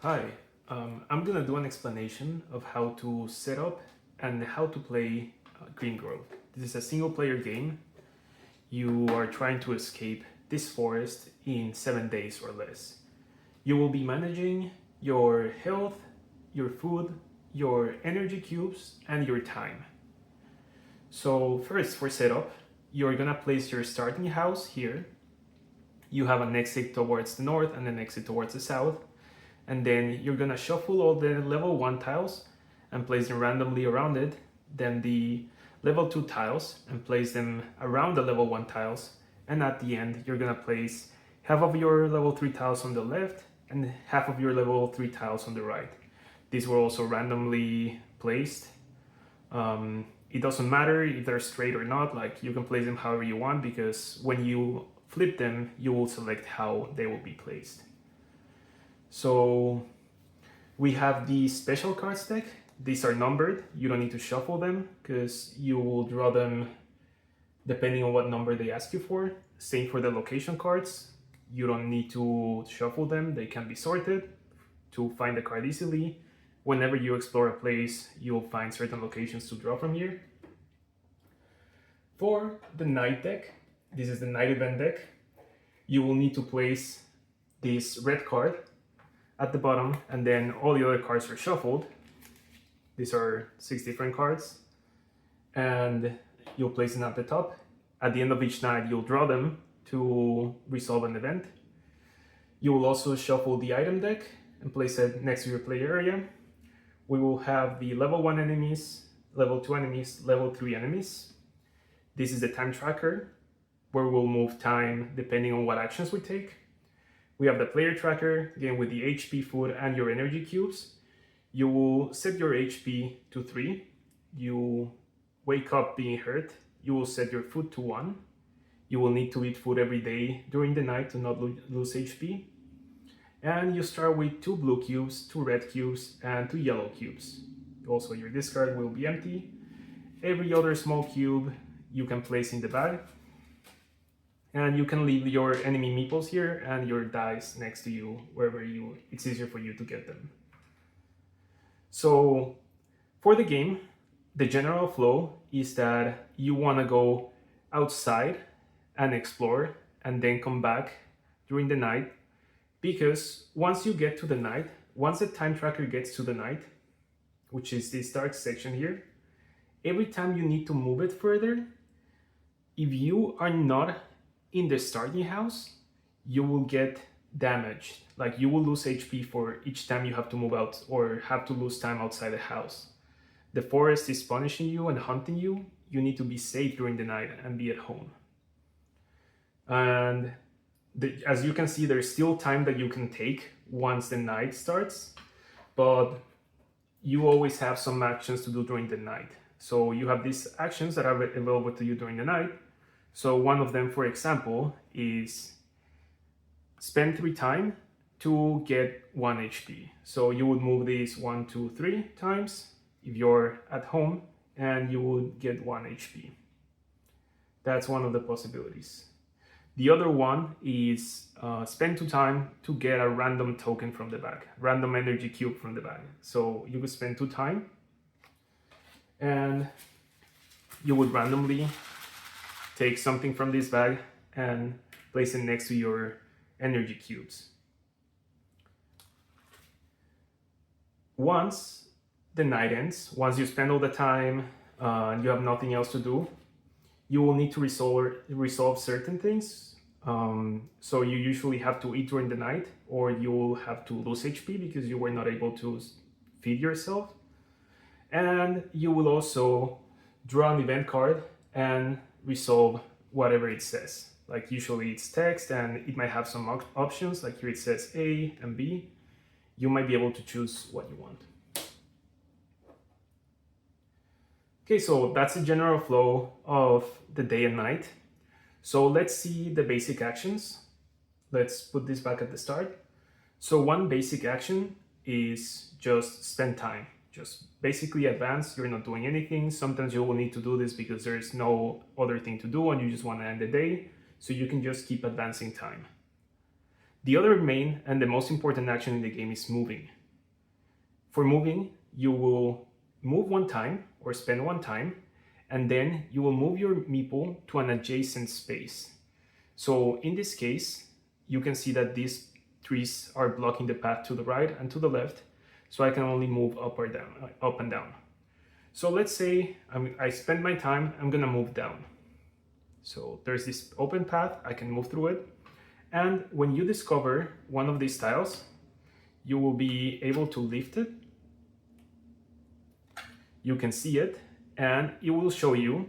Hi, I'm gonna do an explanation of how to set up and how to play Grimgrove. This is a single player game. You are trying to escape this forest in 7 days or less. You will be managing your health, your food, your energy cubes, and your time. So first, for setup, you're gonna place your starting house here. You have an exit towards the north and an exit towards the south. And then you're gonna shuffle all the level 1 tiles and place them randomly around it, then the level 2 tiles and place them around the level 1 tiles, and at the end you're gonna place half of your level 3 tiles on the left and half of your level 3 tiles on the right. These were also randomly placed. It doesn't matter if they're straight or not, like you can place them however you want, because when you flip them you will select how they will be placed. So we have the special cards deck. These are numbered. You don't need to shuffle them because you will draw them depending on what number they ask you for. Same for the location cards. You don't need to shuffle them. They can be sorted to find the card easily. Whenever you explore a place, you'll find certain locations to draw from here. For the night deck, this is the night event deck. You will need to place this red card at the bottom, and then all the other cards are shuffled. These are 6 different cards, and you'll place them at the top. At the end of each night, you'll draw them to resolve an event. You will also shuffle the item deck and place it next to your play area. We will have the level 1 enemies, level 2 enemies, level 3 enemies. This is the time tracker, where we'll move time depending on what actions we take. We have the player tracker, again with the HP, food, and your energy cubes. You will set your HP to 3. You wake up being hurt. You will set your food to 1. You will need to eat food every day during the night to not lose HP. And you start with 2 blue cubes, 2 red cubes, and 2 yellow cubes. Also, your discard will be empty. Every other small cube you can place in the bag. And you can leave your enemy meeples here and your dice next to you, wherever it's easier for you to get them. So for the game, the general flow is that you want to go outside and explore and then come back during the night, because once you get to the night, once the time tracker gets to the night, which is this dark section here, every time you need to move it further, if you are not in the starting house, you will get damaged. Like you will lose HP for each time you have to move out or have to lose time outside the house. The forest is punishing you and hunting you. You need to be safe during the night and be at home. And as you can see, there's still time that you can take once the night starts, but you always have some actions to do during the night. So you have these actions that are available to you during the night. So one of them, for example, is spend 3 time to get 1 HP. So you would move these 1, 2, 3 times if you're at home, and you would get 1 HP. That's one of the possibilities. The other one is spend 2 time to get a random token from the bag, random energy cube from the bag. So you would spend 2 time, and you would randomly take something from this bag and place it next to your energy cubes. Once the night ends, once you spend all the time and you have nothing else to do, you will need to resolve certain things. So you usually have to eat during the night, or you will have to lose HP because you were not able to feed yourself. And you will also draw an event card and resolve whatever it says. Like usually it's text and it might have some options, like here it says A and B. You might be able to choose what you want. Okay, so that's the general flow of the day and night. So let's see the basic actions. Let's put this back at the start. So one basic action is just spend time. Just basically advance. You're not doing anything. Sometimes you will need to do this because there's no other thing to do and you just want to end the day. So you can just keep advancing time. The other main and the most important action in the game is moving. For moving, you will move one time or spend one time, and then you will move your meeple to an adjacent space. So in this case, you can see that these trees are blocking the path to the right and to the left, so I can only move up or down, up and down. So let's say I spend my time, I'm gonna move down. So there's this open path, I can move through it. And when you discover one of these tiles, you will be able to lift it. You can see it, and it will show you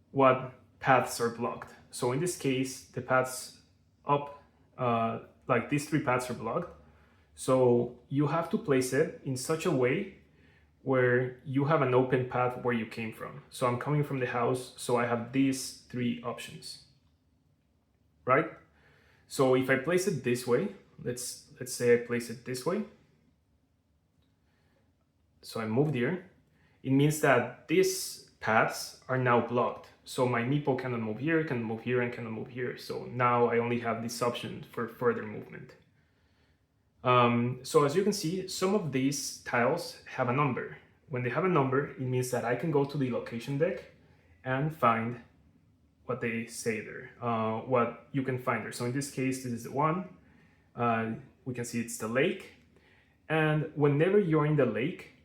what paths are blocked. So in this case, the paths up, like these 3 paths are blocked. So you have to place it in such a way where you have an open path where you came from. So I'm coming from the house, so I have these 3 options, right? So if I place it this way, let's say I place it this way. So I moved here. It means that these paths are now blocked. So my meeple cannot move here, can move here, and cannot move here. So now I only have this option for further movement. So as you can see, some of these tiles have a number. When they have a number, it means that I can go to the location deck and find what they say there, what you can find there. So in this case, this is the one. We can see it's the lake. And whenever you're in the lake,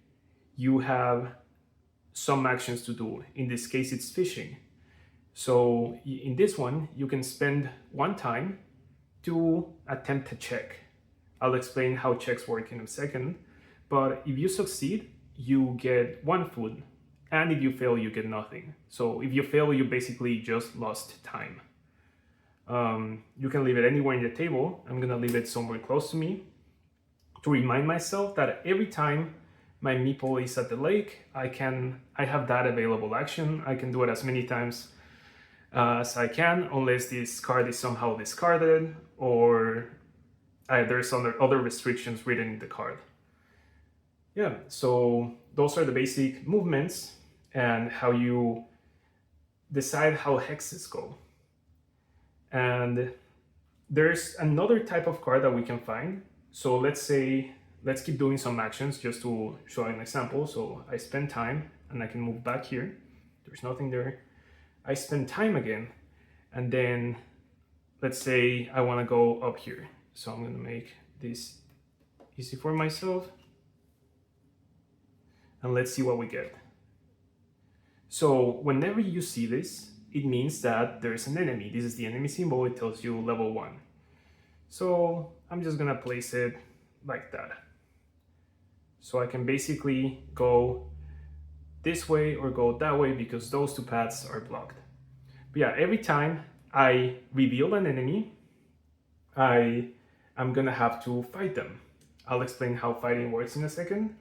you have some actions to do. In this case, it's fishing. So in this one, you can spend one time to attempt a check. I'll explain how checks work in a second. But if you succeed, you get 1 food. And if you fail, you get nothing. So if you fail, you basically just lost time. You can leave it anywhere in the table. I'm gonna leave it somewhere close to me to remind myself that every time my meeple is at the lake, I have that available action. I can do it as many times as I can, unless this card is somehow discarded or there's other restrictions written in the card. Yeah, so those are the basic movements and how you decide how hexes go. And there's another type of card that we can find. So let's keep doing some actions just to show an example. So I spend time and I can move back here. There's nothing there. I spend time again, and then let's say I want to go up here. So I'm going to make this easy for myself. And let's see what we get. So whenever you see this, it means that there's an enemy. This is the enemy symbol. It tells you level 1. So I'm just gonna place it like that. So I can basically go this way or go that way because those 2 paths are blocked. But yeah, every time I reveal an enemy, I'm gonna have to fight them. I'll explain how fighting works in a second.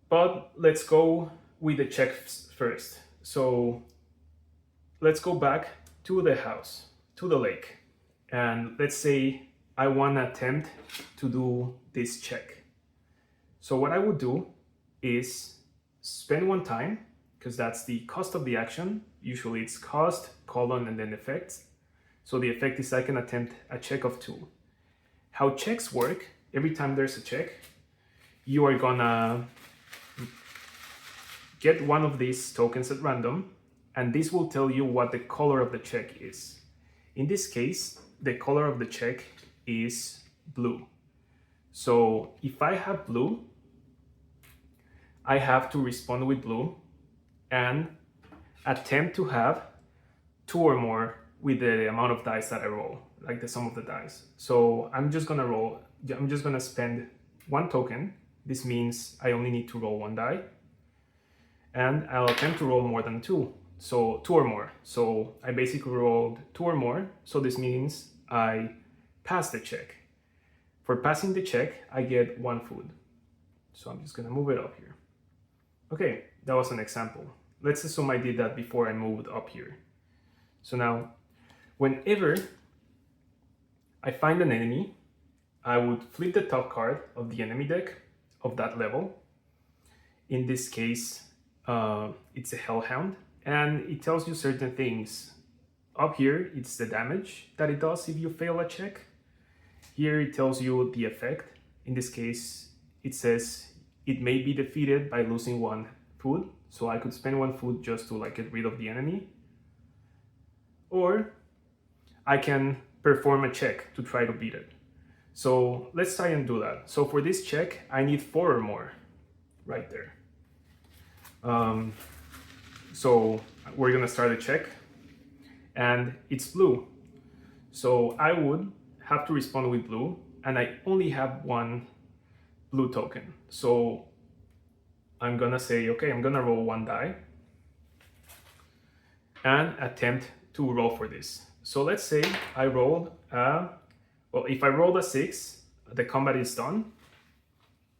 But let's go with the checks first. So let's go back to the house, to the lake. And let's say I want to attempt to do this check. So what I would do is spend 1 time, because that's the cost of the action. Usually it's cost, colon, and then effects. So the effect is I can attempt a check of 2. How checks work, every time there's a check, you are gonna get one of these tokens at random, and this will tell you what the color of the check is. In this case, the color of the check is blue. So if I have blue, I have to respond with blue and attempt to have 2 or more with the amount of dice that I roll, like the sum of the dice. So I'm just gonna spend 1 token. This means I only need to roll 1 die. And I'll attempt to roll more than 2. So 2 or more. So I basically rolled 2 or more. So this means I pass the check. For passing the check, I get 1 food. So I'm just gonna move it up here. Okay, that was an example. Let's assume I did that before I moved up here. So now, whenever I find an enemy, I would flip the top card of the enemy deck of that level. In this case, it's a Hellhound, and it tells you certain things. Up here, it's the damage that it does if you fail a check. Here it tells you the effect. In this case, it says it may be defeated by losing 1 food. So I could spend 1 food just to like get rid of the enemy. Or I can perform a check to try to beat it. So let's try and do that. So for this check, I need 4 or more right there. So we're gonna start a check and it's blue. So I would have to respond with blue and I only have 1 blue token. So I'm gonna say, okay, I'm gonna roll 1 die and attempt to roll for this. So let's say I rolled well, if I rolled a 6, the combat is done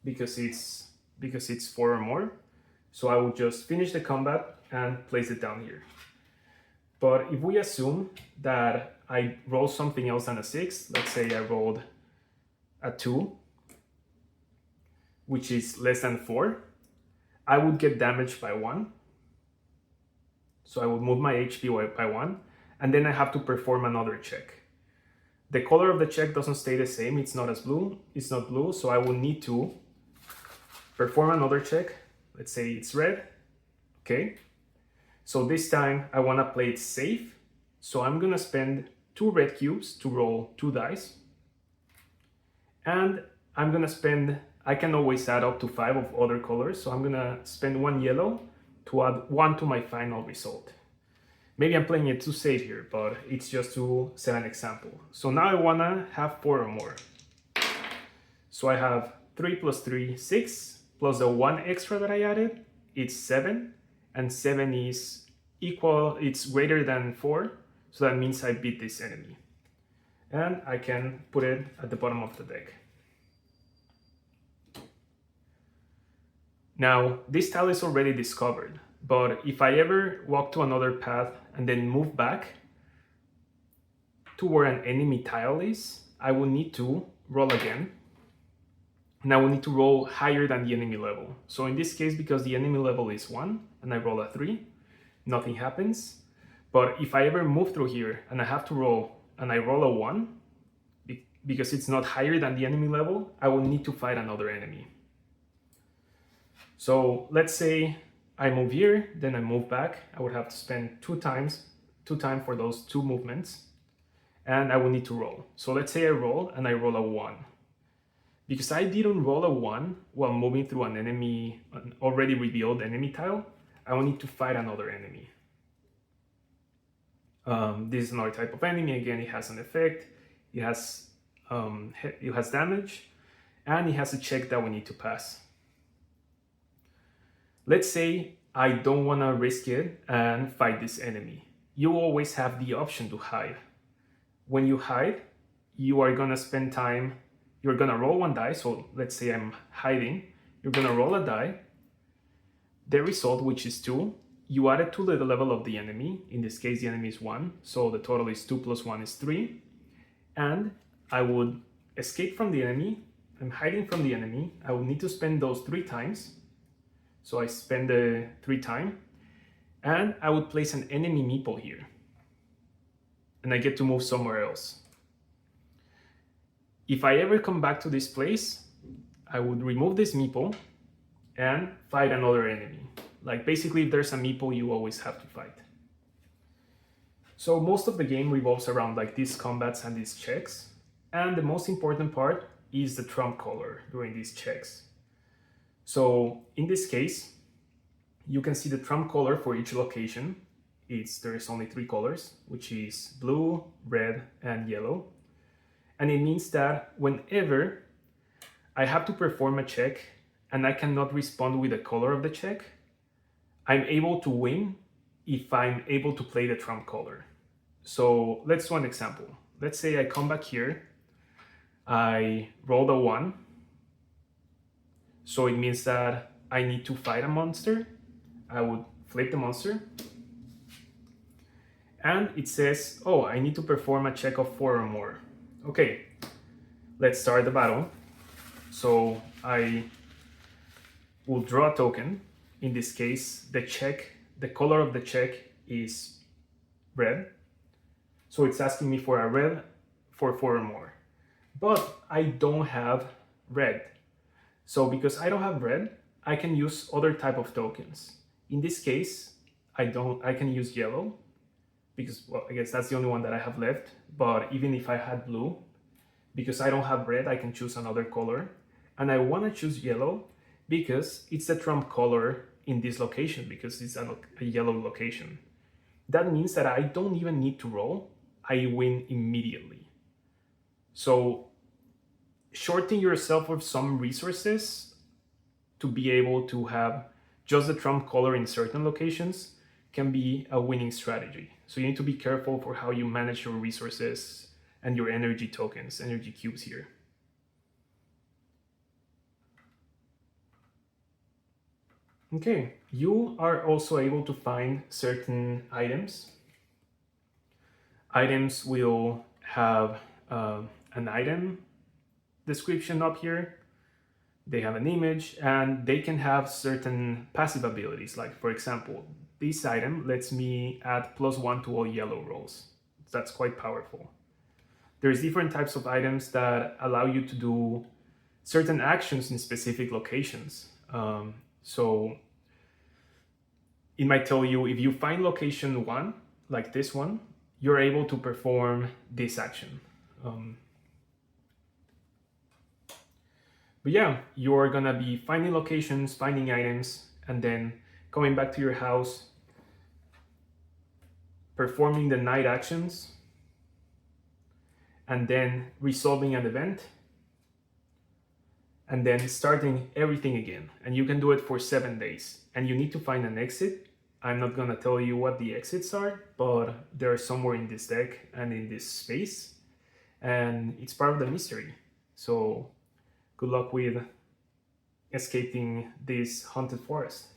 because it's 4 or more. So I would just finish the combat and place it down here. But if we assume that I roll something else than a 6, let's say I rolled a 2, which is less than 4, I would get damaged by 1. So I would move my HP by 1, and then I have to perform another check. The color of the check doesn't stay the same, it's not blue, so I will need to perform another check. Let's say it's red, okay? So this time I wanna play it safe, so I'm gonna spend 2 red cubes to roll 2 dice. And I can always add up to 5 of other colors, so I'm gonna spend 1 yellow to add 1 to my final result. Maybe I'm playing it too safe here, but it's just to set an example. So now I wanna have 4 or more. So I have 3 plus 3, 6, plus the 1 extra that I added, it's 7, and 7 is equal, it's greater than 4, so that means I beat this enemy. And I can put it at the bottom of the deck. Now, this tile is already discovered, but if I ever walk to another path and then move back to where an enemy tile is, I will need to roll again. And I will need to roll higher than the enemy level. So in this case, because the enemy level is 1 and I roll a 3, nothing happens. But if I ever move through here and I have to roll and I roll a 1, because it's not higher than the enemy level, I will need to fight another enemy. So let's say I move here, then I move back. I would have to spend 2 times for those 2 movements, and I will need to roll. So let's say I roll and I roll a 1. Because I didn't roll a 1 while moving through an already revealed enemy tile, I will need to fight another enemy. This is another type of enemy. Again, it has an effect, it has damage, and it has a check that we need to pass. Let's say I don't want to risk it and fight this enemy. You always have the option to hide. When you hide, you are going to spend time, you're going to roll 1 die. So let's say I'm hiding, you're going to roll a die. The result, which is 2, you add it to the level of the enemy. In this case, the enemy is 1. So the total is 2 plus 1 is 3. And I would escape from the enemy. I'm hiding from the enemy. I will need to spend those 3 times. So I spend the 3 time, and I would place an enemy meeple here. And I get to move somewhere else. If I ever come back to this place, I would remove this meeple and fight another enemy. Like basically if there's a meeple, you always have to fight. So most of the game revolves around like these combats and these checks. And the most important part is the trump color during these checks. So in this case, you can see the trump color for each location. There is only 3 colors, which is blue, red, and yellow. And it means that whenever I have to perform a check and I cannot respond with the color of the check, I'm able to win if I'm able to play the trump color. So let's do an example. Let's say I come back here, I rolled a 1. So it means that I need to fight a monster. I would flip the monster. And it says, oh, I need to perform a check of 4 or more. Okay, let's start the battle. So I will draw a token. In this case, the color of the check is red. So it's asking me for a red for 4 or more. But I don't have red. So because I don't have red, I can use other type of tokens. In this case, I can use yellow because, well, I guess that's the only one that I have left. But even if I had blue, because I don't have red, I can choose another color. And I want to choose yellow because it's the trump color in this location, because it's a yellow location. That means that I don't even need to roll. I win immediately. So shorting yourself of some resources to be able to have just the trump color in certain locations can be a winning strategy. So you need to be careful for how you manage your resources and your energy tokens, energy cubes here. Okay, you are also able to find certain items. Items will have an item description up here. They have an image, and they can have certain passive abilities. Like, for example, this item lets me add +1 to all yellow rolls. That's quite powerful. There's different types of items that allow you to do certain actions in specific locations. So it might tell you, if you find location 1, like this one, you're able to perform this action. But yeah, you're gonna be finding locations, finding items, and then coming back to your house, performing the night actions, and then resolving an event, and then starting everything again. And you can do it for 7 days. And you need to find an exit. I'm not gonna tell you what the exits are, but they're somewhere in this deck and in this space. And it's part of the mystery. So good luck with escaping this haunted forest.